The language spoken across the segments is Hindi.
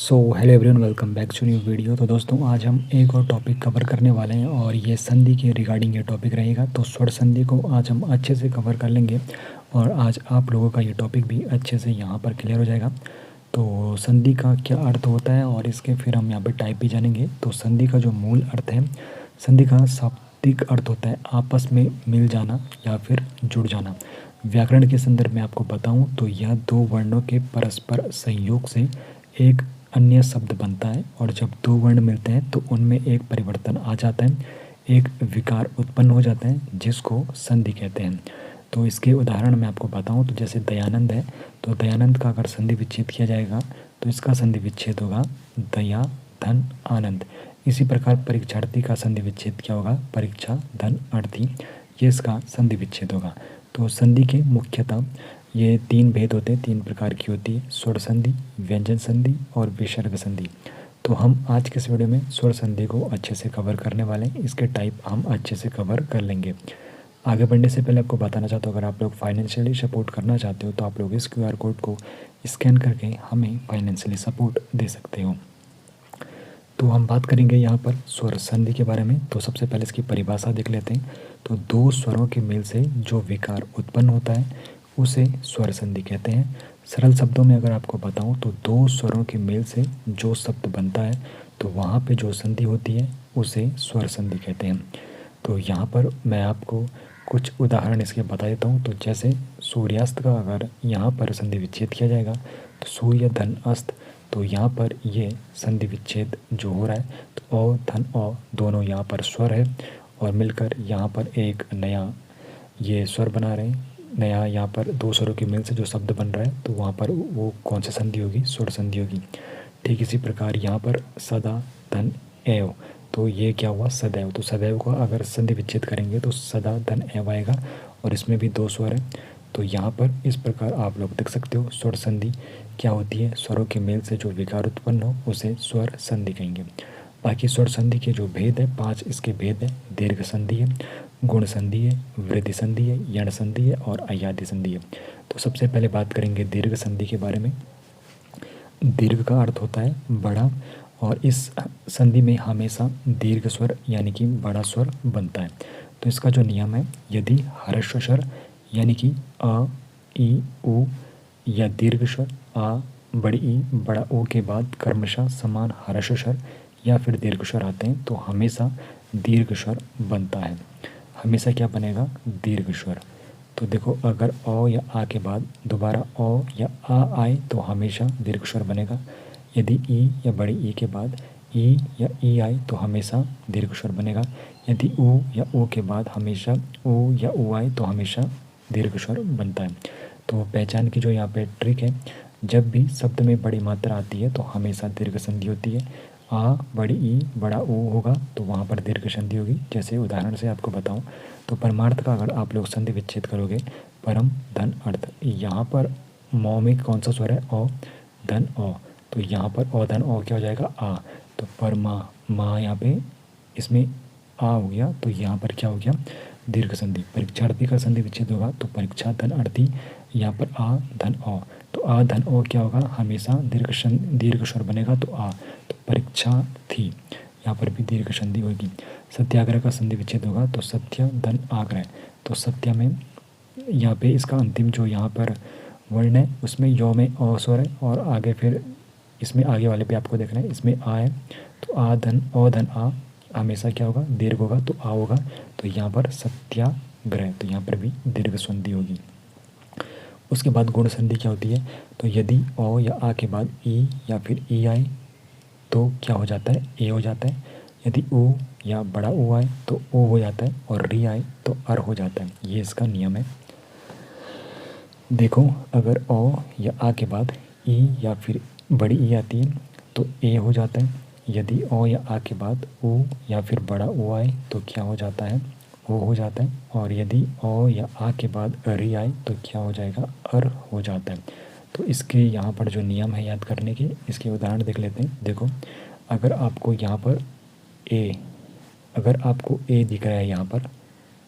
Hello everyone, welcome back to new video. तो दोस्तों, आज हम एक और टॉपिक कवर करने वाले हैं और ये संधि के रिगार्डिंग ये टॉपिक रहेगा। तो स्वर संधि को आज हम अच्छे से कवर कर लेंगे और आज आप लोगों का ये टॉपिक भी अच्छे से यहाँ पर क्लियर हो जाएगा। तो संधि का क्या अर्थ होता है और इसके फिर हम यहाँ पर टाइप भी जानेंगे। तो संधि का जो मूल अर्थ है, संधि का शाब्दिक अर्थ होता है आपस में मिल जाना या फिर जुड़ जाना। व्याकरण के संदर्भ में आपको बताऊं तो यह दो वर्णों के परस्पर संयोग से एक अन्य शब्द बनता है और जब दो वर्ण मिलते हैं तो उनमें एक परिवर्तन आ जाता है, एक विकार उत्पन्न हो जाता है जिसको संधि कहते हैं। तो इसके उदाहरण मैं आपको बताऊं तो जैसे दयानंद है, तो दयानंद का अगर संधि विच्छेद किया जाएगा तो इसका संधि विच्छेद होगा दया धन आनंद। इसी प्रकार परीक्षार्थी का संधि विच्छेद क्या होगा, परीक्षा धन अर्थी, ये इसका संधि विच्छेद होगा। तो संधि के मुख्यतः ये तीन भेद होते हैं, तीन प्रकार की होती है, स्वर संधि, व्यंजन संधि और विसर्ग संधि। तो हम आज के इस वीडियो में स्वर संधि को अच्छे से कवर करने वाले हैं, इसके टाइप हम अच्छे से कवर कर लेंगे। आगे बढ़ने से पहले आपको बताना चाहता हूँ, अगर आप लोग फाइनेंशियली सपोर्ट करना चाहते हो तो आप लोग इस QR कोड को स्कैन करके हमें फाइनेंशियली सपोर्ट दे सकते हो। तो हम बात करेंगे यहाँ पर स्वर संधि के बारे में। तो सबसे पहले इसकी परिभाषा देख लेते हैं। तो दो स्वरों के मेल से जो विकार उत्पन्न होता है उसे स्वर संधि कहते हैं। सरल शब्दों में अगर आपको बताऊं तो दो स्वरों के मेल से जो शब्द बनता है तो वहाँ पे जो संधि होती है उसे स्वर संधि कहते हैं। तो यहाँ पर मैं आपको कुछ उदाहरण इसके बता देता हूँ। तो जैसे सूर्यास्त का अगर यहाँ पर संधि विच्छेद किया जाएगा तो सूर्य धन अस्त, तो यहाँ पर ये संधि विच्छेद जो हो रहा है तो अ धन अ दोनों यहाँ पर स्वर है और मिलकर यहाँ पर एक नया ये स्वर बना रहे हैं। नया यहाँ पर दो स्वरों के मेल से जो शब्द बन रहा है तो वहाँ पर वो कौन सी संधि होगी, स्वर संधि होगी। ठीक इसी प्रकार यहाँ पर सदा धन एव, तो ये क्या हुआ, सदैव। तो सदैव को अगर संधि विच्छेद करेंगे तो सदा धन एव आएगा और इसमें भी दो स्वर है। तो यहाँ पर इस प्रकार आप लोग देख सकते हो स्वर संधि क्या होती है, स्वरों के मेल से जो विकार उत्पन्न हो उसे स्वर संधि कहेंगे। बाकी स्वर संधि के जो भेद है, 5 इसके भेद है। दीर्घ संधि है, गुण संधि है, वृद्धि संधि है, यण संधि है और अयादि संधि है। तो सबसे पहले बात करेंगे दीर्घ संधि के बारे में। दीर्घ का अर्थ होता है बड़ा और इस संधि में हमेशा दीर्घ स्वर यानी कि बड़ा स्वर बनता है। तो इसका जो नियम है, यदि ह्रस्व स्वर यानी कि अ ई उ या दीर्घ स्वर आ बड़ी ई बड़ा ओ के बाद क्रमशः समान ह्रस्व स्वर या फिर दीर्घ स्वर आते हैं तो हमेशा दीर्घ स्वर बनता है। हमेशा क्या बनेगा, दीर्घ स्वर। तो देखो अगर अ या आ के बाद दोबारा अ या आ आए तो हमेशा दीर्घ स्वर बनेगा। यदि ई या बड़ी ई के बाद ई या ई आए तो हमेशा दीर्घ स्वर बनेगा। यदि ऊ या ओ के बाद हमेशा ऊ या ऊ आए तो हमेशा दीर्घ स्वर बनता है। तो पहचान की जो यहाँ पे ट्रिक है, जब भी शब्द में बड़ी मात्रा आती है तो हमेशा दीर्घ संधि होती है। आ बड़ी ई बड़ा ऊ होगा तो वहाँ पर दीर्घ संधि होगी। जैसे उदाहरण से आपको बताऊं तो परमार्थ का अगर आप लोग संधि विच्छेद करोगे, परम धन अर्थ, यहाँ पर मौ में कौन सा स्वर है, अ धन अ, तो यहाँ पर अ धन अ क्या हो जाएगा, आ। तो परमा माँ यहाँ पे इसमें आ हो गया तो यहाँ पर क्या हो गया, दीर्घ संधि। परीक्षार्थी का संधि विच्छेद होगा तो परीक्षा धन अर्थी, यहाँ पर आ धन अ, तो आ धन अ क्या होगा, हमेशा दीर्घ स्वर बनेगा तो आ। तो परीक्षा थी, यहाँ पर भी दीर्घ संधि होगी। सत्याग्रह का संधि विच्छेद होगा तो सत्य धन आग्रह, तो सत्य में यहाँ पे इसका अंतिम जो यहाँ पर वर्ण है उसमें यो में अ स्वर है और आगे फिर इसमें आगे वाले पे आपको देखना है, इसमें आ है तो आ धन अ धन आ हमेशा क्या होगा, दीर्घ होगा तो आ होगा। तो यहाँ पर सत्याग्रह, तो यहाँ पर भी दीर्घ संधि होगी। उसके बाद गुण संधि क्या होती है, तो यदि अ या आ के बाद ई या फिर ई आए तो क्या हो जाता है, ए हो जाता है। यदि ऊ या बड़ा ऊ आए तो ओ हो जाता है और री आए तो अर हो जाता है। ये इसका नियम है। देखो अगर अ या आ के बाद ई या फिर बड़ी ई आती है तो ए हो जाता है। यदि अ या आ के बाद ऊ या फिर बड़ा ऊ आए तो क्या हो जाता है, ओ हो जाता है। और यदि अ या आ के बाद री आए तो क्या हो जाएगा, अर हो जाता है। तो इसके यहाँ पर जो नियम है याद करने के, इसके उदाहरण देख लेते हैं। देखो अगर आपको यहाँ पर ए, अगर आपको ए दिख रहा है यहाँ पर,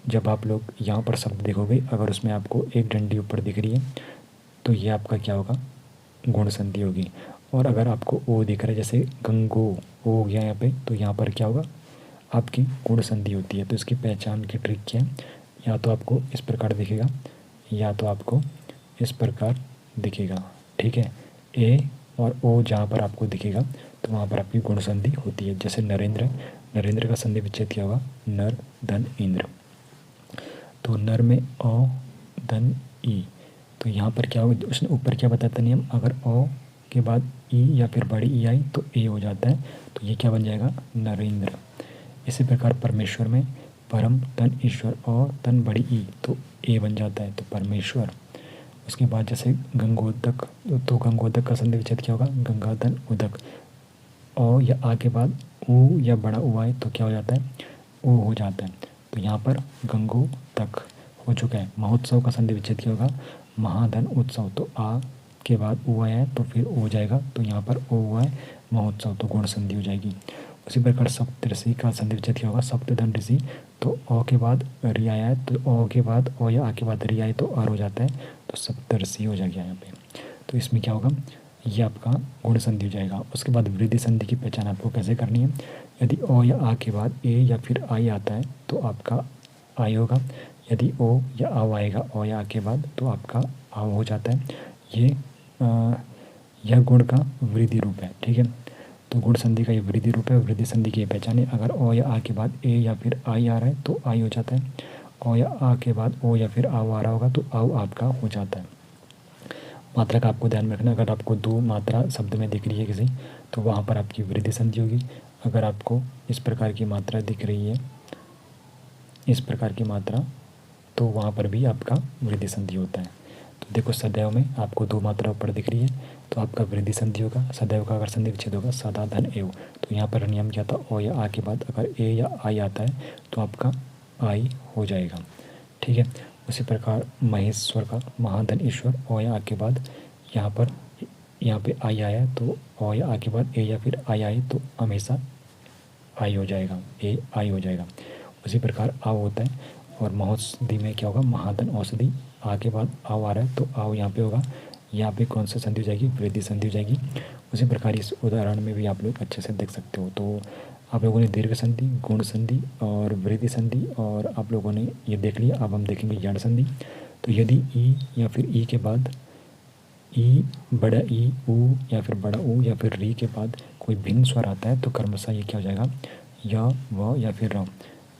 जब आप लोग यहाँ पर शब्द देखोगे अगर उसमें आपको एक डंडी ऊपर दिख रही है तो ये आपका क्या होगा, गुण संधि होगी। और अगर आपको ओ दिख रहा है, जैसे गंगो ओ हो गया यहाँ पे, तो यहाँ पर क्या होगा, आपकी गुण संधि होती है। तो इसकी पहचान की ट्रिक क्या है, या तो आपको इस प्रकार दिखेगा या तो आपको इस प्रकार दिखेगा, ठीक है। ए और ओ जहाँ पर आपको दिखेगा तो वहाँ पर आपकी गुण संधि होती है। जैसे नरेंद्र, नरेंद्र का संधि विच्छेद क्या होगा, नर धन इंद्र। तो नर में अ धन ई, तो यहाँ पर क्या होगा, उसने ऊपर क्या बताया था नियम, अगर अ के बाद ई या फिर बड़ी ई आई तो ए हो जाता है, तो ये क्या बन जाएगा, नरेंद्र। इसी प्रकार परमेश्वर में परम धन ईश्वर और धन बड़ी ई तो ए बन जाता है, तो परमेश्वर। उसके बाद जैसे गंगोदक, तो गंगोदक का संधि विच्छेद क्या होगा, गंगा धन उदक। और या आ के बाद ऊ या बड़ा ऊ आए तो क्या हो जाता है, ओ हो जाता है। तो यहाँ पर गंगो तक हो चुका है। महोत्सव का संधि विच्छेद क्या होगा, महाधन उत्सव। तो आ के बाद ऊ आया है तो फिर ओ हो जाएगा, तो यहाँ पर ओ हुआ है महोत्सव, तो गुण संधि हो जाएगी। उसी प्रकार सप्तऋषि का संधि विच्छेद क्या होगा, सप्तधन ऋषि। तो अ के बाद री आया है, तो अ के बाद अ या आ के बाद री आए तो आर हो जाता है, तो सप्तऋषि हो जाएगा यहाँ पे। तो इसमें क्या होगा, ये आपका गुण संधि हो जाएगा। उसके बाद वृद्धि संधि की पहचान आपको कैसे करनी है, यदि ओ या आ के बाद ए या फिर आई आता है तो आपका आई होगा। यदि ओ या आओ आएगा ओ या आ के बाद तो आपका आओ हो जाता है। यह गुण का वृद्धि रूप है, ठीक है। तो गुण संधि का ये वृद्धि रूप है। वृद्धि संधि की ये पहचान है, अगर ओ या आ के बाद ए या फिर आई आ रहा है तो आई हो जाता है। ओ या आ के बाद ओ या फिर आओ आ रहा होगा तो आओ आपका हो जाता है। मात्रा का आपको ध्यान में रखना, अगर आपको दो मात्रा शब्द में दिख रही है किसी, तो वहाँ पर आपकी वृद्धि संधि होगी। अगर आपको इस प्रकार की मात्रा दिख रही है, इस प्रकार की मात्रा, तो वहाँ पर भी आपका वृद्धि संधि होता है। तो देखो सदैव में आपको दो मात्रा ऊपर दिख रही है तो आपका वृद्धि संधि होगा। सदैव का अगर संधि विच्छेद होगा सदा धन एव, तो यहाँ पर नियम क्या था, ओ या आ के बाद अगर ए या आई आता है तो आपका आई हो जाएगा, ठीक है। उसी प्रकार महेश्वर का महाधन ईश्वर, ओ या आ के बाद यहाँ पे आई आया है तो ओ या आ के बाद ए या फिर आई आए तो हमेशा आई हो जाएगा, ए आई हो जाएगा। उसी प्रकार आओ होता है। और महोषधि में क्या होगा, महाधन औषधि, आ के बाद आओ आ रहा है तो आओ यहाँ पे होगा, यहाँ पे कौन सा संधि हो जाएगी, वृद्धि संधि हो जाएगी। उसी प्रकार इस उदाहरण में भी आप लोग अच्छे से देख सकते हो। तो आप लोगों ने दीर्घ संधि, गुण संधि और वृद्धि संधि और आप लोगों ने ये देख लिया। अब हम देखेंगे यण संधि। तो यदि ई या फिर ई के बाद ई, बड़ा ई, ऊ या फिर बड़ा ऊ या फिर री के बाद कोई भिन्न स्वर आता है तो क्रमशः ये क्या हो जाएगा, य व या फिर र।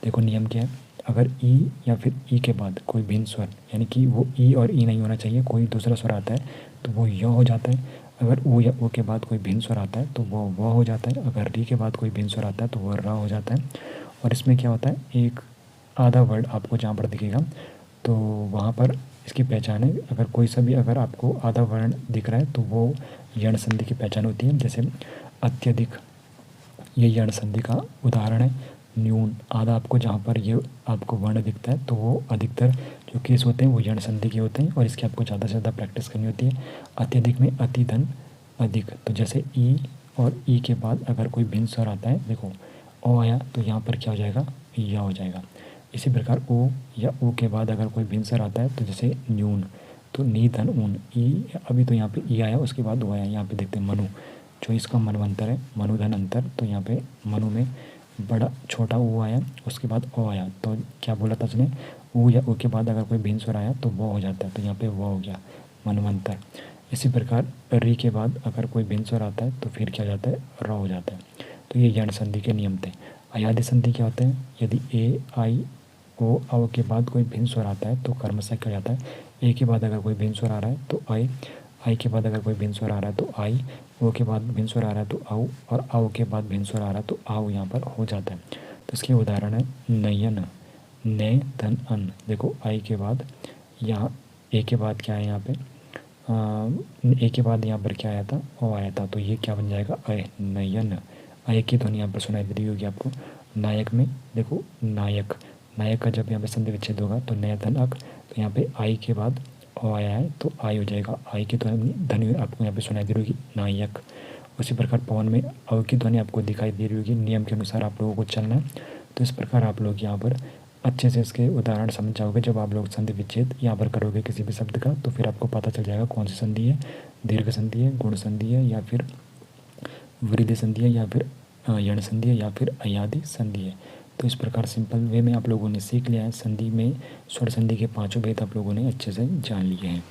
देखो नियम क्या है, अगर ई या फिर ई के बाद कोई भिन्न स्वर, यानी कि वो ई और ई नहीं होना चाहिए, कोई दूसरा स्वर आता है तो वो य हो जाता है। अगर ओ या ओ के बाद कोई भिन्न स्वर आता है तो वो व हो जाता है। अगर री के बाद कोई भिन्न स्वर आता है तो वो र हो जाता है। और इसमें क्या होता है, एक आधा वर्ड आपको जहाँ पर दिखेगा तो वहाँ पर इसकी पहचान है। अगर कोई सा भी अगर आपको आधा वर्ण दिख रहा है तो वो यण संधि की पहचान होती है। जैसे अत्यधिक, ये यण संधि का उदाहरण है। न्यून, आधा आपको जहाँ पर ये आपको वर्ण दिखता है तो वो अधिकतर जो केस होते हैं वो यण संधि के होते हैं और इसकी आपको ज़्यादा से ज़्यादा प्रैक्टिस करनी होती है। अत्यधिक में अति धन अधिक, तो जैसे ई और ई के बाद अगर कोई भिन्न स्वर आता है, देखो ओ आया तो यहाँ पर क्या हो जाएगा, या हो जाएगा। इसी प्रकार ओ या ओ के बाद अगर कोई भिन्न स्वर आता है तो जैसे न्यून, तो नी धन ऊन, ई अभी तो यहाँ पे ई आया उसके बाद ओ आया। यहाँ पे देखते हैं मनु, जो इसका मनवंतर है, मनु धन अंतर, तो यहाँ पे मनु में बड़ा छोटा ऊ आया उसके बाद ओ आया, तो क्या बोला था उसने, ऊ या ओ के बाद अगर कोई भिन्न स्वर आया तो वो हो जाता है, तो यहाँ पे वो हो गया मनवंतर। इसी प्रकार री के बाद अगर कोई भिन्न स्वर आता है तो फिर क्या हो जाता है, र हो जाता है। तो ये यण संधि के नियम थे। अयादि संधि क्या होते हैं, यदि ए आई ओ आओ के बाद कोई भिन्न स्वर आता है तो क्रमशः क्या जाता है, ए के बाद अगर कोई भिन्न स्वर आ रहा है तो आई, आई के बाद अगर कोई भिन्न स्वर आ रहा है तो आई, ओ के बाद भिन्न स्वर आ रहा है तो आओ, और आओ के बाद भिन्न स्वर आ रहा है तो आओ यहाँ पर हो जाता है। तो इसके उदाहरण है नयन, ने धन अन। देखो आई के बाद यहाँ ए के बाद क्या है, यहाँ पे ए के बाद यहाँ पर क्या आया था, ओ आया था, तो ये क्या बन जाएगा, अय नयन। अय की ध्वनि यहाँ पर सुनाई दे रही होगी आपको। नायक में देखो नायक, नायक का जब यहाँ पे संधि विच्छेद होगा तो नया धन अक, तो यहाँ पे आई के बाद ओ आया है तो आई हो जाएगा। आई की ध्वनि आपको यहाँ पे सुनाई दे रही होगी नायक। उसी प्रकार पवन में अव की ध्वनि आपको दिखाई दे रही होगी। नियम के अनुसार आप लोगों को चलना है। तो इस प्रकार आप लोग यहाँ पर अच्छे से इसके उदाहरण समझ जाओगे। जब आप लोग संधि विच्छेद यहाँ पर करोगे किसी भी शब्द का, तो फिर आपको पता चल जाएगा कौन सी संधि है, दीर्घ संधि है, गुण संधि है, या फिर वृद्धि संधि है, या फिर यण संधि है, या फिर अयादि संधि है। तो इस प्रकार सिंपल वे में आप लोगों ने सीख लिया है। संधि में स्वर संधि के पांचों भेद आप लोगों ने अच्छे से जान लिए हैं।